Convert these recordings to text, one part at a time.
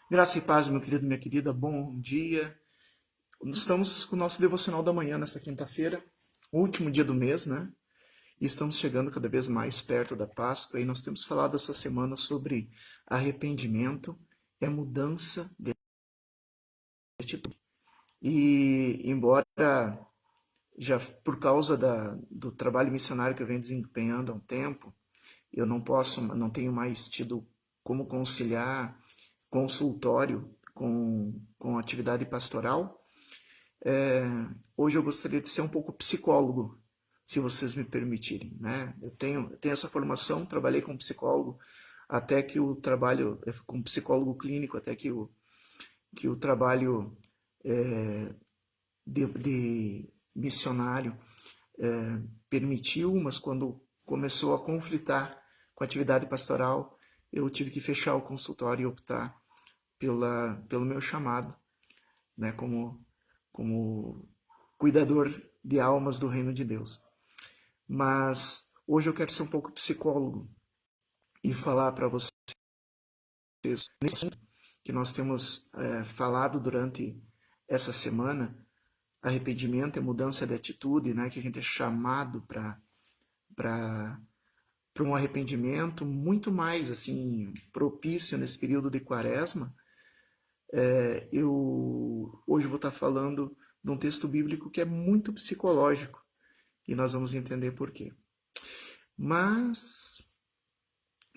Graça e paz, meu querido, minha querida, bom dia. Estamos com o nosso devocional da manhã nessa quinta-feira, último dia do mês, né? E estamos chegando cada vez mais perto da Páscoa e nós temos falado essa semana sobre arrependimento e a mudança de atitude. E embora já por causa do trabalho missionário que eu venho desempenhando há um tempo, eu não tenho mais tido como conciliar consultório com atividade pastoral. É, hoje eu gostaria de ser um pouco psicólogo, se vocês me permitirem, né? Eu tenho essa formação, trabalhei como psicólogo até que o trabalho, como psicólogo clínico, até que o trabalho de missionário permitiu, mas quando começou a conflitar com a atividade pastoral, eu tive que fechar o consultório e optar pelo meu chamado, né, como cuidador de almas do reino de Deus. Mas hoje eu quero ser um pouco psicólogo e falar para vocês nesse assunto que nós temos falado durante essa semana, arrependimento e mudança de atitude, né, que a gente é chamado para um arrependimento muito mais assim propício nesse período de quaresma. Eu hoje vou estar falando de um texto bíblico que é muito psicológico e nós vamos entender por quê. Mas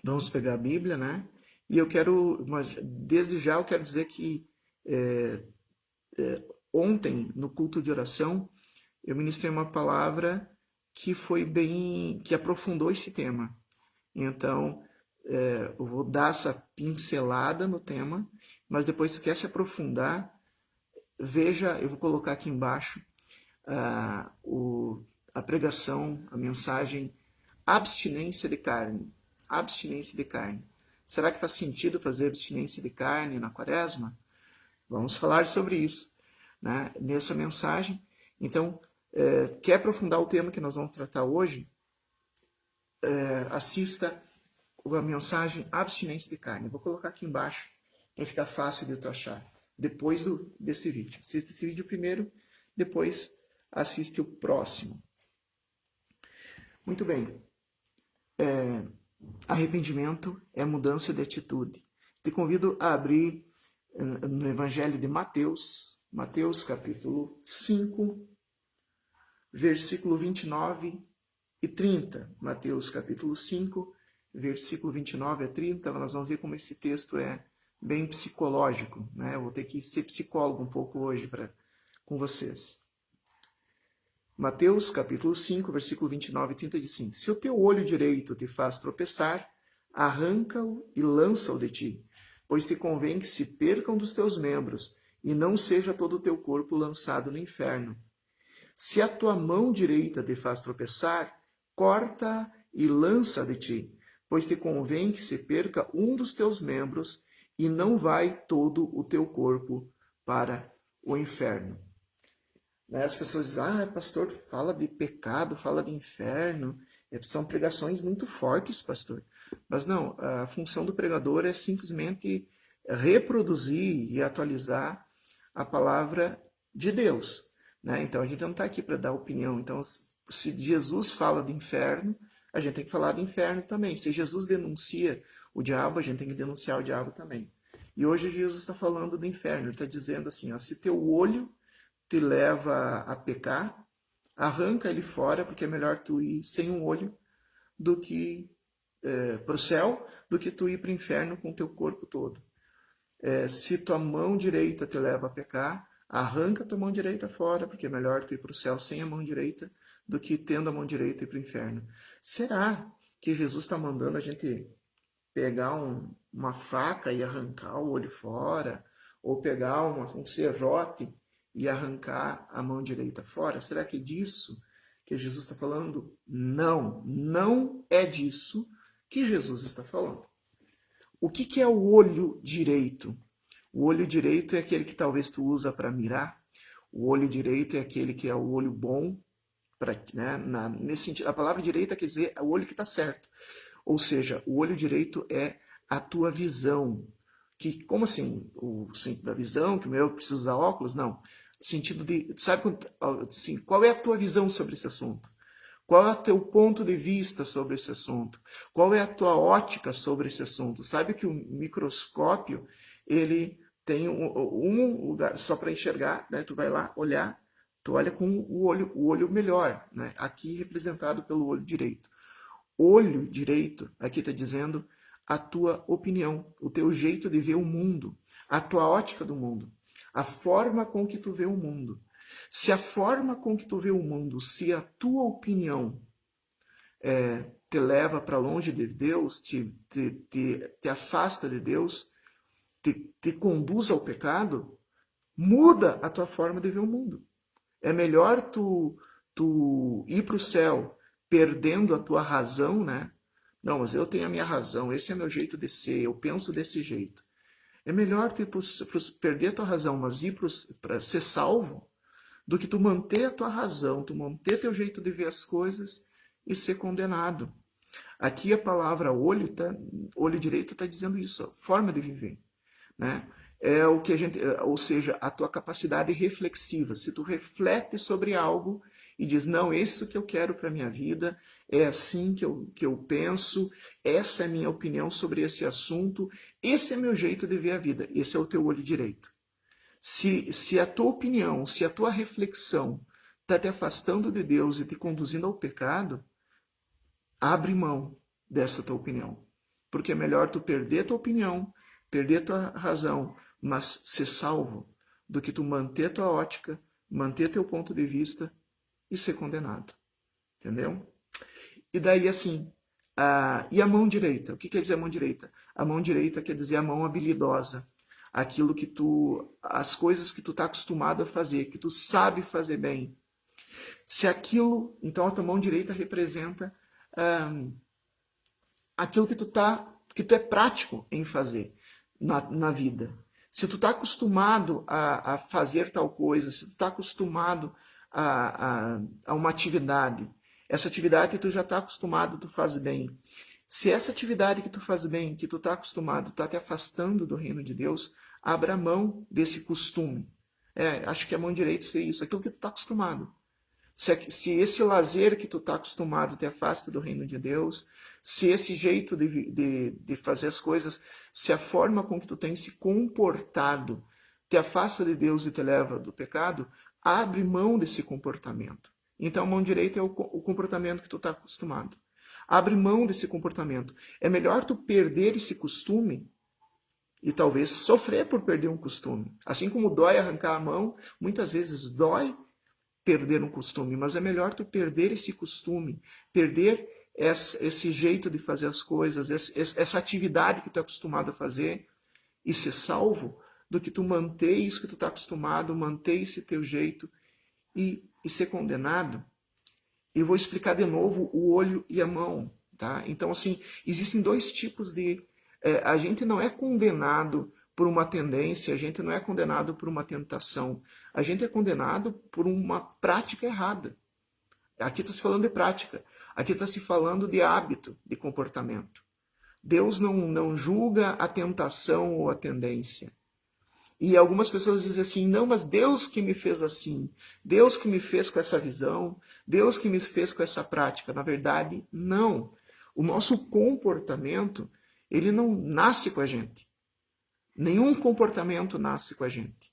vamos pegar a Bíblia, né? E eu quero, desde já, eu quero dizer que ontem, no culto de oração, eu ministrei uma palavra que aprofundou esse tema. Então, eu vou dar essa pincelada no tema, mas depois, se quer se aprofundar, veja, eu vou colocar aqui embaixo a pregação, a mensagem abstinência de carne. Abstinência de carne. Será que faz sentido fazer abstinência de carne na quaresma? Vamos falar sobre isso, né, nessa mensagem. Então, quer aprofundar o tema que nós vamos tratar hoje? Assista a mensagem abstinência de carne. Eu vou colocar aqui embaixo para ficar fácil de tu achar. Depois desse vídeo. Assista esse vídeo primeiro, depois assiste o próximo. Muito bem. Arrependimento é mudança de atitude. Te convido a abrir no Evangelho de Mateus, Mateus capítulo 5, versículo 29 e 30. Mateus capítulo 5, versículo 29 a 30. Nós vamos ver como esse texto é bem psicológico, né? Eu vou ter que ser psicólogo um pouco hoje com vocês. Mateus capítulo 5, versículo 29 e 30 diz assim: Se o teu olho direito te faz tropeçar, arranca-o e lança-o de ti, pois te convém que se percam dos teus membros e não seja todo o teu corpo lançado no inferno. Se a tua mão direita te faz tropeçar, corta e lança de ti, pois te convém que se perca um dos teus membros e não vai todo o teu corpo para o inferno. As pessoas dizem, pastor, fala de pecado, fala de inferno. São pregações muito fortes, pastor. Mas não, a função do pregador é simplesmente reproduzir e atualizar a palavra de Deus. Né? Então a gente não está aqui para dar opinião. Então, se Jesus fala de inferno, a gente tem que falar de inferno também. Se Jesus denuncia o diabo, a gente tem que denunciar o diabo também. E hoje Jesus está falando do inferno. Ele está dizendo assim, se teu olho te leva a pecar, arranca ele fora, porque é melhor tu ir sem um olho do que para o céu, do que tu ir para o inferno com o teu corpo todo. Se tua mão direita te leva a pecar, arranca tua mão direita fora, porque é melhor tu ir para o céu sem a mão direita do que tendo a mão direita ir para o inferno. Será que Jesus está mandando a gente pegar uma faca e arrancar o olho fora? Ou pegar um serrote e arrancar a mão direita fora? Será que é disso que Jesus está falando? Não, não é disso que Jesus está falando. O que é o olho direito? O olho direito é aquele que talvez tu usa para mirar. O olho direito é aquele que é o olho bom. Nesse sentido, a palavra direita quer dizer o olho que está certo. Ou seja, o olho direito é a tua visão. que como assim? O sentido da visão, que o meu precisa usar óculos? Não. O sentido de, sabe, assim, qual é a tua visão sobre esse assunto? Qual é o teu ponto de vista sobre esse assunto? Qual é a tua ótica sobre esse assunto? Sabe que o microscópio, ele tem um lugar só para enxergar, né? Tu vai lá olhar, tu olha com o olho melhor, né? Aqui representado pelo olho direito. Olho direito, aqui está dizendo a tua opinião, o teu jeito de ver o mundo, a tua ótica do mundo, a forma com que tu vê o mundo. Se a forma com que tu vê o mundo, se a tua opinião te leva para longe de Deus, te afasta de Deus, te conduz ao pecado, muda a tua forma de ver o mundo. É melhor tu ir para o céu perdendo a tua razão, né? Não, mas eu tenho a minha razão, esse é meu jeito de ser, eu penso desse jeito. É melhor tu perder a tua razão, mas ir para ser salvo, do que tu manter a tua razão, tu manter teu jeito de ver as coisas e ser condenado. Aqui a palavra olho direito está dizendo isso, forma de viver, né? É o que a gente, ou seja, a tua capacidade reflexiva. Se tu reflete sobre algo e diz, não, isso que eu quero para minha vida, é assim que eu penso, essa é a minha opinião sobre esse assunto, esse é meu jeito de ver a vida, esse é o teu olho direito. Se a tua opinião, se a tua reflexão está te afastando de Deus e te conduzindo ao pecado, abre mão dessa tua opinião. Porque é melhor tu perder tua opinião, perder tua razão, mas ser salvo, do que tu manter tua ótica, manter teu ponto de vista e ser condenado. Entendeu? E daí assim, e a mão direita? O que quer dizer a mão direita? A mão direita quer dizer a mão habilidosa. Aquilo que as coisas que tu está acostumado a fazer, que tu sabe fazer bem. Se aquilo, então a tua mão direita representa aquilo que tu é prático em fazer na vida. Se tu está acostumado a fazer tal coisa, se tu está acostumado a uma atividade, essa atividade tu já está acostumado, tu faz bem. Se essa atividade que tu faz bem, que tu está acostumado, está te afastando do reino de Deus, abra mão desse costume. Acho que a mão direita seria isso, aquilo que tu está acostumado. Se esse lazer que tu está acostumado te afasta do reino de Deus, se esse jeito de fazer as coisas, se a forma com que tu tem se comportado te afasta de Deus e te leva do pecado, abre mão desse comportamento. Então, a mão direita é o comportamento que tu está acostumado. Abre mão desse comportamento. É melhor tu perder esse costume e talvez sofrer por perder um costume. Assim como dói arrancar a mão, muitas vezes dói perder um costume, mas é melhor tu perder esse costume, perder esse jeito de fazer as coisas, essa atividade que tu é acostumado a fazer e ser salvo, do que tu manter isso que tu está acostumado, manter esse teu jeito e ser condenado. E vou explicar de novo o olho e a mão, tá? Então, assim, existem dois tipos de... a gente não é condenado por uma tendência, a gente não é condenado por uma tentação, a gente é condenado por uma prática errada. Aqui está se falando de prática, aqui está se falando de hábito, de comportamento. Deus não julga a tentação ou a tendência. E algumas pessoas dizem assim, não, mas Deus que me fez assim, Deus que me fez com essa visão, Deus que me fez com essa prática. Na verdade, não. O nosso comportamento, ele não nasce com a gente. Nenhum comportamento nasce com a gente.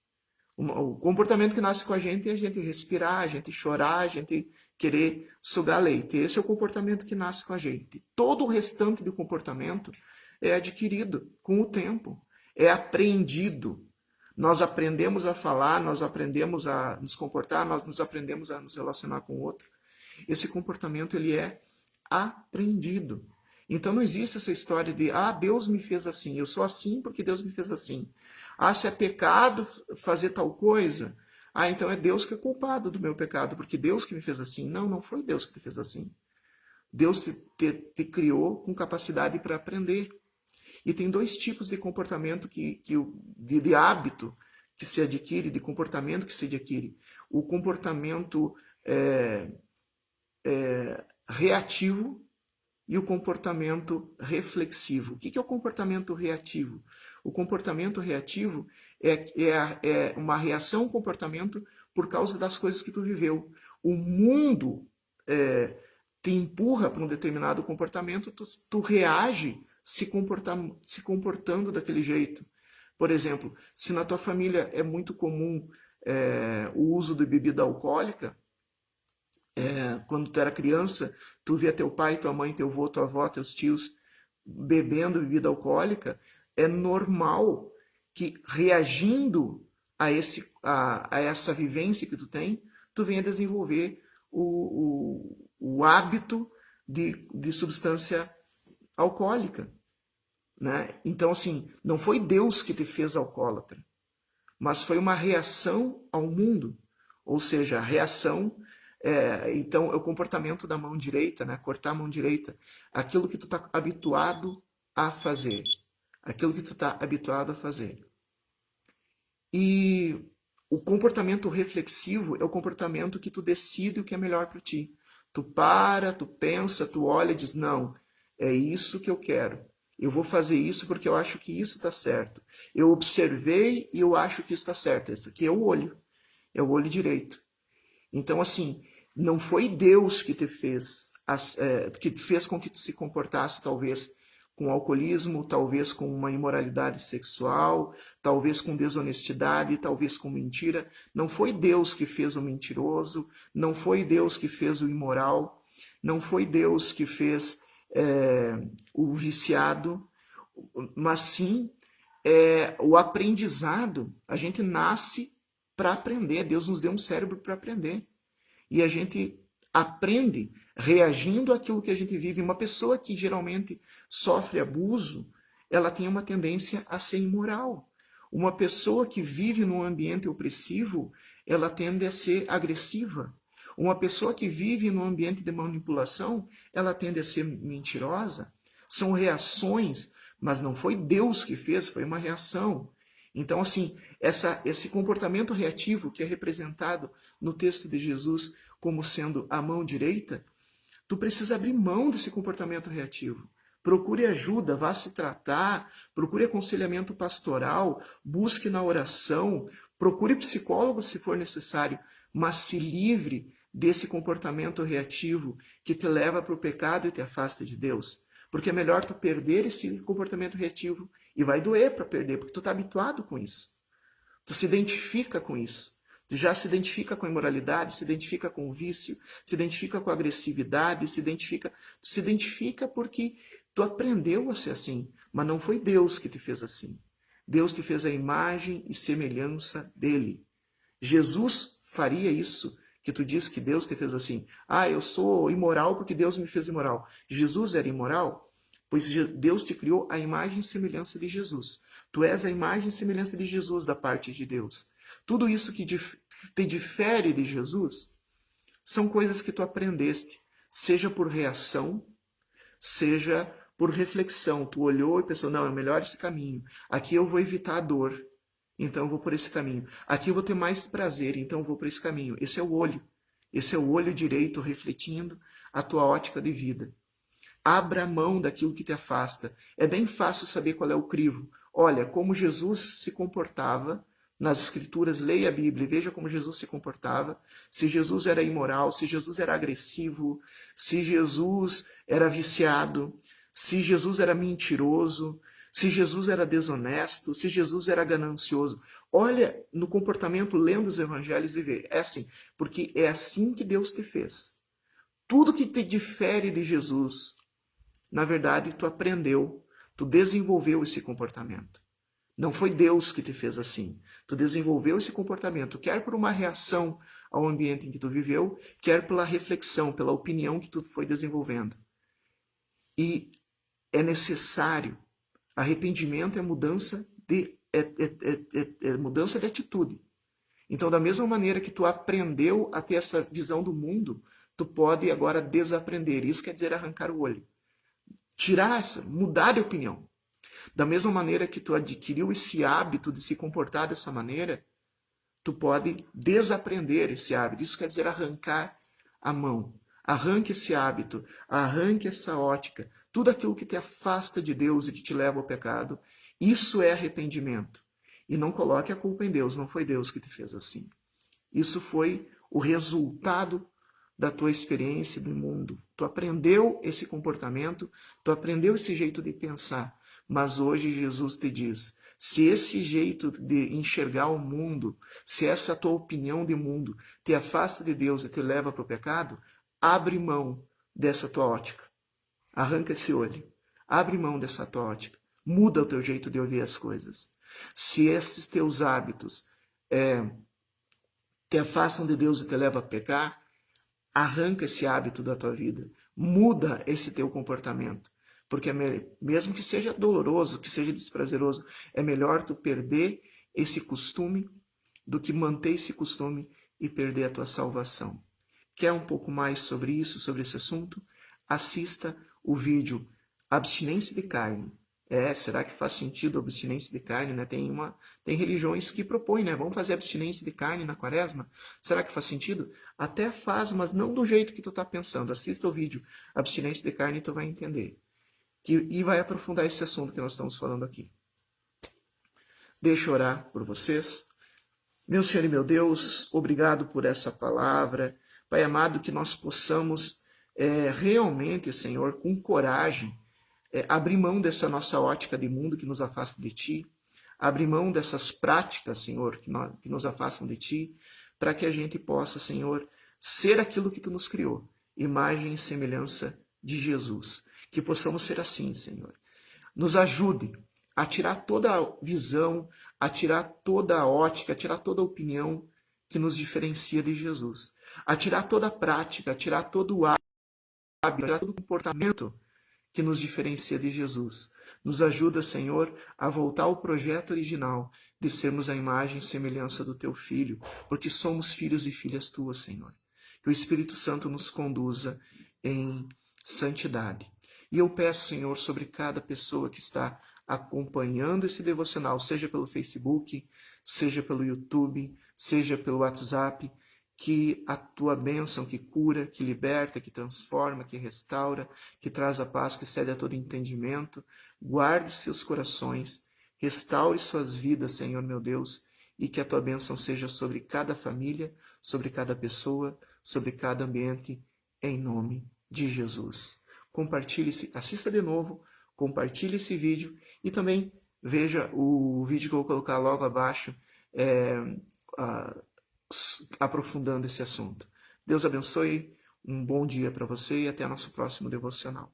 O comportamento que nasce com a gente é a gente respirar, a gente chorar, a gente querer sugar leite. Esse é o comportamento que nasce com a gente. Todo o restante do comportamento é adquirido com o tempo, é aprendido. Nós aprendemos a falar, nós aprendemos a nos comportar, nós aprendemos a nos relacionar com o outro. Esse comportamento ele é aprendido. Então não existe essa história de, Deus me fez assim, eu sou assim porque Deus me fez assim. Se é pecado fazer tal coisa, então é Deus que é culpado do meu pecado, porque Deus que me fez assim. Não, não foi Deus que te fez assim. Deus te criou com capacidade para aprender. E tem dois tipos de comportamento, de hábito que se adquire, de comportamento que se adquire. O comportamento reativo e o comportamento reflexivo. O que é o comportamento reativo? O comportamento reativo é uma reação ao comportamento por causa das coisas que tu viveu. O mundo te empurra para um determinado comportamento, tu reage se comportando daquele jeito. Por exemplo, se na tua família é muito comum o uso de bebida alcoólica, quando tu era criança, tu via teu pai, tua mãe, teu avô, tua avó, teus tios bebendo bebida alcoólica, é normal que reagindo a essa vivência que tu tem, tu venha desenvolver o hábito de substância alcoólica. Né? Então, assim, não foi Deus que te fez alcoólatra, mas foi uma reação ao mundo. Ou seja, a reação, então, é o comportamento da mão direita, né? Cortar a mão direita, aquilo que tu está habituado a fazer. Aquilo que tu está habituado a fazer. E o comportamento reflexivo é o comportamento que tu decide o que é melhor para ti. Tu para, tu pensa, tu olha e diz, não, é isso que eu quero. Eu vou fazer isso porque eu acho que isso está certo. Eu observei e eu acho que isso está certo. Esse aqui é o olho direito. Então, assim, não foi Deus que te fez, que fez com que tu se comportasse, talvez, com alcoolismo, talvez com uma imoralidade sexual, talvez com desonestidade, talvez com mentira. Não foi Deus que fez o mentiroso, não foi Deus que fez o imoral, não foi Deus que fez o viciado, mas sim o aprendizado. A gente nasce para aprender. Deus nos deu um cérebro para aprender. E a gente aprende reagindo àquilo que a gente vive. Uma pessoa que geralmente sofre abuso, ela tem uma tendência a ser imoral. Uma pessoa que vive num ambiente opressivo, ela tende a ser agressiva. Uma pessoa que vive num ambiente de manipulação, ela tende a ser mentirosa. São reações, mas não foi Deus que fez, foi uma reação. Então, assim, esse comportamento reativo que é representado no texto de Jesus como sendo a mão direita, tu precisa abrir mão desse comportamento reativo. Procure ajuda, vá se tratar, procure aconselhamento pastoral, busque na oração, procure psicólogo se for necessário, mas se livre desse comportamento reativo que te leva para o pecado e te afasta de Deus. Porque é melhor tu perder esse comportamento reativo, e vai doer para perder, porque tu está habituado com isso. Tu se identifica com isso. Tu já se identifica com a imoralidade, se identifica com o vício, se identifica com a agressividade, tu se identifica porque tu aprendeu a ser assim, mas não foi Deus que te fez assim. Deus te fez a imagem e semelhança dele. Jesus faria isso que tu diz que Deus te fez assim. Ah, eu sou imoral porque Deus me fez imoral. Jesus era imoral? Pois Deus te criou a imagem e semelhança de Jesus. Tu és a imagem e semelhança de Jesus da parte de Deus. Tudo isso que te difere de Jesus são coisas que tu aprendeste, seja por reação, seja por reflexão. Tu olhou e pensou, não, é melhor esse caminho. Aqui eu vou evitar a dor, então eu vou por esse caminho. Aqui eu vou ter mais prazer, então eu vou por esse caminho. Esse é o olho. Esse é o olho direito refletindo a tua ótica de vida. Abra mão daquilo que te afasta. É bem fácil saber qual é o crivo. Olha, como Jesus se comportava nas Escrituras, leia a Bíblia e veja como Jesus se comportava. Se Jesus era imoral, se Jesus era agressivo, se Jesus era viciado, se Jesus era mentiroso, se Jesus era desonesto, se Jesus era ganancioso. Olha no comportamento lendo os evangelhos e vê. É assim, porque é assim que Deus te fez. Tudo que te difere de Jesus, na verdade, tu aprendeu, tu desenvolveu esse comportamento. Não foi Deus que te fez assim. Tu desenvolveu esse comportamento, quer por uma reação ao ambiente em que tu viveu, quer pela reflexão, pela opinião que tu foi desenvolvendo. E é necessário. Arrependimento é mudança mudança de atitude. Então, da mesma maneira que tu aprendeu a ter essa visão do mundo, tu pode agora desaprender. Isso quer dizer arrancar o olho. Mudar de opinião. Da mesma maneira que tu adquiriu esse hábito de se comportar dessa maneira, tu pode desaprender esse hábito. Isso quer dizer arrancar a mão. Arranque esse hábito, arranque essa ótica, tudo aquilo que te afasta de Deus e que te leva ao pecado. Isso é arrependimento. E não coloque a culpa em Deus, não foi Deus que te fez assim. Isso foi o resultado da tua experiência do mundo. Tu aprendeu esse comportamento, tu aprendeu esse jeito de pensar. Mas hoje Jesus te diz, se esse jeito de enxergar o mundo, se essa tua opinião de mundo te afasta de Deus e te leva para o pecado, abre mão dessa tua ótica. Arranca esse olho. Abre mão dessa tua ótica. Muda o teu jeito de ouvir as coisas. Se esses teus hábitos te afastam de Deus e te levam a pecar, arranca esse hábito da tua vida. Muda esse teu comportamento. Porque mesmo que seja doloroso, que seja desprazeroso, é melhor tu perder esse costume do que manter esse costume e perder a tua salvação. Quer um pouco mais sobre isso, sobre esse assunto? Assista o vídeo Abstinência de Carne. Será que faz sentido a abstinência de carne? Né? Tem religiões que propõem, né? Vamos fazer abstinência de carne na quaresma? Será que faz sentido? Até faz, mas não do jeito que tu está pensando. Assista o vídeo Abstinência de Carne e tu vai entender. E vai aprofundar esse assunto que nós estamos falando aqui. Deixa eu orar por vocês. Meu Senhor e meu Deus, obrigado por essa palavra. Pai amado, que nós possamos realmente, Senhor, com coragem, abrir mão dessa nossa ótica de mundo que nos afasta de Ti, abrir mão dessas práticas, Senhor, que nos afastam de Ti, para que a gente possa, Senhor, ser aquilo que Tu nos criou, imagem e semelhança de Jesus. Que possamos ser assim, Senhor. Nos ajude a tirar toda a visão, a tirar toda a ótica, a tirar toda a opinião que nos diferencia de Jesus, a tirar toda a prática, a tirar todo o hábito, a tirar todo o comportamento que nos diferencia de Jesus. Nos ajuda, Senhor, a voltar ao projeto original de sermos a imagem e semelhança do Teu Filho, porque somos filhos e filhas Tuas, Senhor. Que o Espírito Santo nos conduza em santidade. E eu peço, Senhor, sobre cada pessoa que está acompanhando esse devocional, seja pelo Facebook, seja pelo YouTube, seja pelo WhatsApp, que a tua bênção que cura, que liberta, que transforma, que restaura, que traz a paz, que cede a todo entendimento, guarde seus corações, restaure suas vidas, Senhor meu Deus, e que a tua bênção seja sobre cada família, sobre cada pessoa, sobre cada ambiente, em nome de Jesus. Compartilhe, assista de novo, compartilhe esse vídeo e também veja o vídeo que eu vou colocar logo abaixo, aprofundando esse assunto. Deus abençoe, um bom dia para você e até nosso próximo devocional.